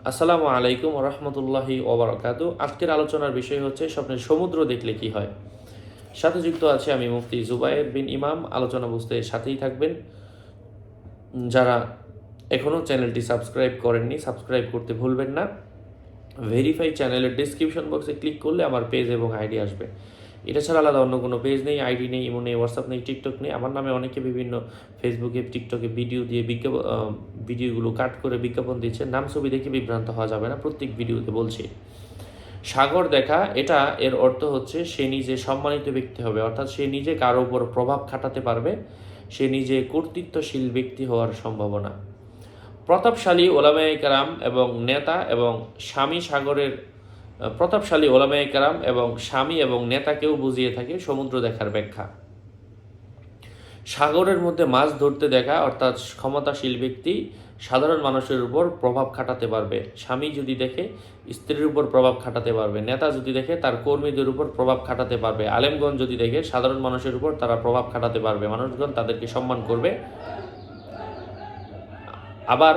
আসসালামু আলাইকুম রহমতুল্লাহি ওবরাকাতু। আজকের আলোচনার বিষয় হচ্ছে স্বপ্নে সমুদ্র দেখলে কি হয়। সাথে যুক্ত আছে আমি মুফতি জুবায়ের বিন ইমাম। আলোচনা বুঝতে সাথেই থাকবেন। যারা এখনও চ্যানেলটি সাবস্ক্রাইব করেননি, সাবস্ক্রাইব করতে ভুলবেন না। ভেরিফাই চ্যানেলের ডিসক্রিপশন বক্সে ক্লিক করলে আমার পেজ এবং আইডি আসবে। এটা ছাড়া আলাদা অন্য কোনো পেজ নেই, আইডি নেই, ইমো নেই, হোয়াটসঅ্যাপ নেই, টিকটক নেই। আমার নামে অনেকে বিভিন্ন ফেসবুকে, টিকটকে ভিডিও দিয়ে ভিডিওগুলো কাট করে বিজ্ঞাপন দিচ্ছে। নাম ছবি দেখে বিভ্রান্ত হওয়া যাবে না, প্রত্যেক ভিডিওতে বলছি। সাগর দেখা, এটা এর অর্থ হচ্ছে সে নিজে সম্মানিত ব্যক্তি হবে, অর্থাৎ সে নিজে কারো উপর প্রভাব খাটাতে পারবে, সে নিজে কর্তৃত্বশীল ব্যক্তি হওয়ার সম্ভাবনা। প্রতাপশালী ওলামায়ে কেরাম এবং নেতা এবং স্বামী সাগরের প্রতাপশালী ওলামায়ে কেরাম এবং স্বামী এবং নেতাকেও বুঝিয়ে থাকে সমুদ্র দেখার ব্যাখ্যা। সাগরের মধ্যে মাছ ধরতে দেখা, অর্থাৎ ক্ষমতাশীল ব্যক্তি সাধারণ মানুষের উপর প্রভাব খাটাতে পারবে। স্বামী যদি দেখে স্ত্রীর উপর প্রভাব খাটাতে পারবে, নেতা যদি দেখে তার কর্মীদের উপর প্রভাব খাটাতে পারবে, আলেমগণ যদি দেখে সাধারণ মানুষের উপর তারা প্রভাব খাটাতে পারবে, মানুষগণ তাদেরকে সম্মান করবে। আবার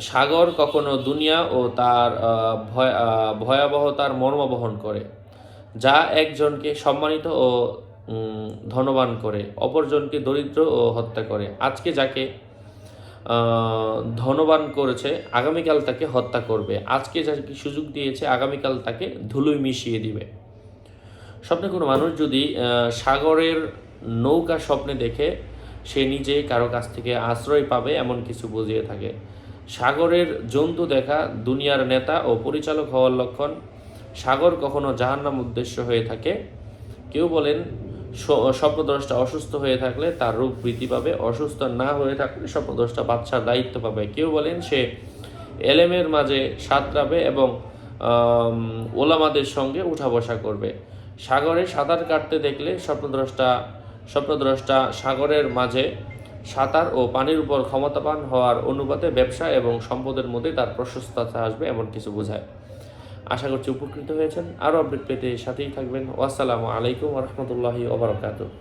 সাগর কখনো দুনিয়া ও তার ভয়াবহতার মর্ম বহন করে, যা একজনকে সম্মানিত ও ধনবান করে, অপরজনকে দরিদ্র ও হত্যা করে। আজকে যাকে ধনবান করেছে আগামীকাল তাকে হত্যা করবে, আজকে যাকে সুযোগ দিয়েছে আগামীকাল তাকে ধুলোয় মিশিয়ে দিবে। স্বপ্নে কোনো মানুষ যদি সাগরের নৌকা স্বপ্নে দেখে, সে নিজে কারো কাছ থেকে আশ্রয় পাবে এমন কিছু বুঝিয়ে থাকে। সাগরের জন্তু দেখা দুনিয়ার নেতা ও পরিচালক হওয়ার লক্ষণ। সাগর কখনো জাহান্নাম উদ্দেশ্য হয়ে থাকে। কেউ বলেন স্বপ্নদ্রষ্টা অসুস্থ হয়ে থাকলে তার রোগ বৃদ্ধি পাবে, অসুস্থ না হয়ে থাকলে স্বপ্নদ্রষ্টা বাচ্চার দায়িত্ব পাবে। কেউ বলেন সে এলেমের মাঝে সাঁতরাবে এবং ওলামাদের সঙ্গে উঠা বসা করবে। সাগরে সাঁতার কাটতে দেখলে স্বপ্নদ্রষ্টা সাগরের মাঝে সাঁতার ও পানির উপর ক্ষমতাবান হওয়ার অনুপাতে ব্যবসা এবং সম্পদের মধ্যে তার প্রশস্ততা আসবে এমন কিছু বোঝায়। আশা করছি উপকৃত হয়েছেন। আরও আপডেট পেতে সাথেই থাকবেন। আসসালামু আলাইকুম রহমতুল্লাহি ওয়া বারাকাতুহু।